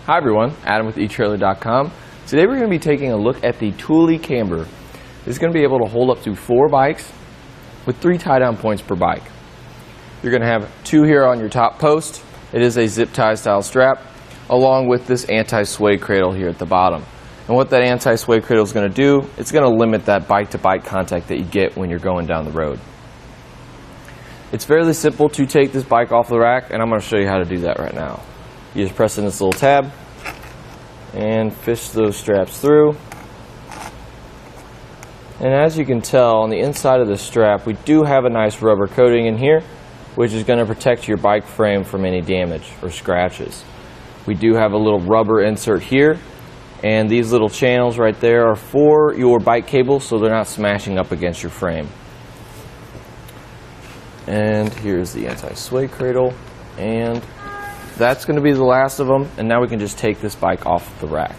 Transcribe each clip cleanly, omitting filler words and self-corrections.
Hi everyone, Adam with etrailer.com. Today we're going to be taking a look at the Thule Camber. It's going to be able to hold up to 4 bikes with 3 tie-down points per bike. You're going to have 2 here on your top post. It is a zip tie style strap, along with this anti-sway cradle here at the bottom. And what that anti-sway cradle is going to do, it's going to limit that bike-to-bike contact that you get when you're going down the road. It's fairly simple to take this bike off the rack, and I'm going to show you how to do that right now. You just press in this little tab and fish those straps through. And as you can tell, on the inside of the strap, we do have a nice rubber coating in here, which is going to protect your bike frame from any damage or scratches. We do have a little rubber insert here, and these little channels right there are for your bike cables, so they're not smashing up against your frame. And here's the anti-sway cradle, and that's going to be the last of them, and now we can just take this bike off the rack.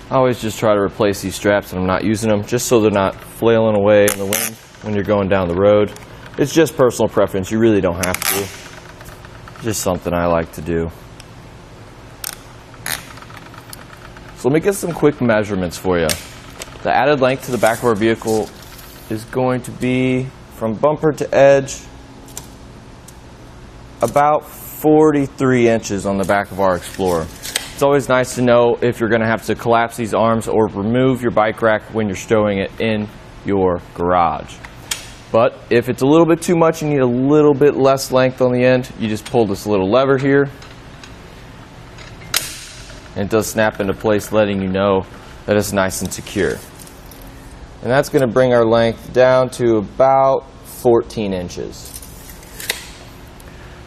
I always just try to replace these straps when I'm not using them, just so they're not flailing away in the wind when you're going down the road. It's just personal preference. You really don't have to. Just something I like to do. So let me get some quick measurements for you. The added length to the back of our vehicle is going to be, from bumper to edge, about 43 inches on the back of our Explorer. It's always nice to know if you're going to have to collapse these arms or remove your bike rack when you're stowing it in your garage. But if it's a little bit too much, you need a little bit less length on the end, you just pull this little lever here, and it does snap into place, letting you know that it's nice and secure. And that's going to bring our length down to about 14 inches.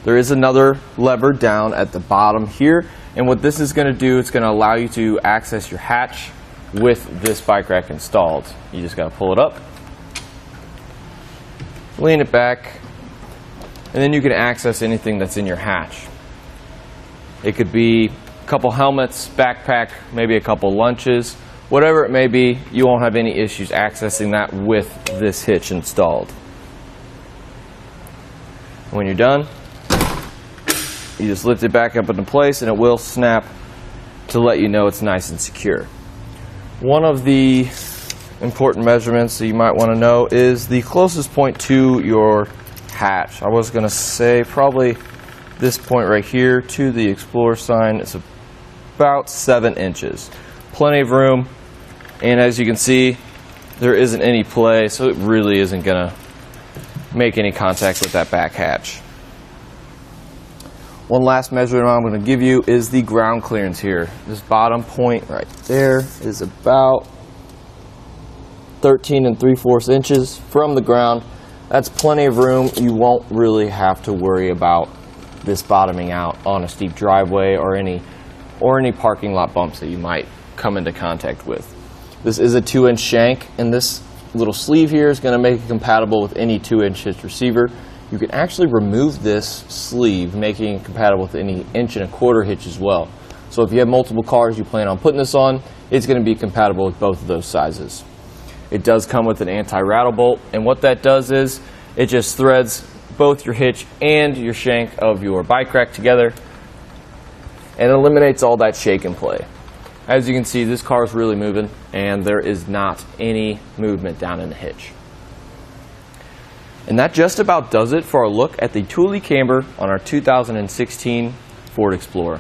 There is another lever down at the bottom here, and what this is going to do, it's going to allow you to access your hatch with this bike rack installed. You just got to pull it up, lean it back, and then you can access anything that's in your hatch. It could be a couple helmets, backpack, maybe a couple lunches, whatever it may be. You won't have any issues accessing that with this hitch installed. When you're done, you just lift it back up into place, and it will snap to let you know it's nice and secure. One of the important measurements that you might want to know is the closest point to your hatch. I was going to say probably this point right here to the Explorer sign. It's about 7 inches. Plenty of room, and as you can see, there isn't any play, so it really isn't going to make any contact with that back hatch. One last measurement I'm going to give you is the ground clearance here. This bottom point right there is about 13 3/4 inches from the ground. That's plenty of room. You won't really have to worry about this bottoming out on a steep driveway or any parking lot bumps that you might come into contact with. This is a 2-inch shank, and this little sleeve here is going to make it compatible with any 2-inch hitch receiver. You can actually remove this sleeve, making it compatible with any 1.25-inch hitch as well. So if you have multiple cars you plan on putting this on, it's going to be compatible with both of those sizes. It does come with an anti-rattle bolt, and what that does is it just threads both your hitch and your shank of your bike rack together and eliminates all that shake and play. As you can see, this car is really moving, and there is not any movement down in the hitch. And that just about does it for our look at the Thule Camber on our 2016 Ford Explorer.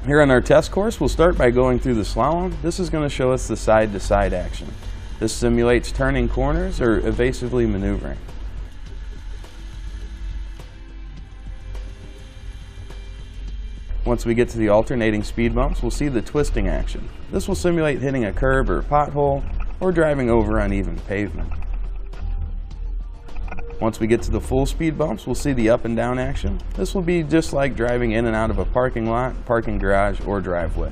Here on our test course, we'll start by going through the slalom. This is going to show us the side-to-side action. This simulates turning corners or evasively maneuvering. Once we get to the alternating speed bumps, we'll see the twisting action. This will simulate hitting a curb or pothole or driving over uneven pavement. Once we get to the full speed bumps, we'll see the up and down action. This will be just like driving in and out of a parking lot, parking garage, or driveway.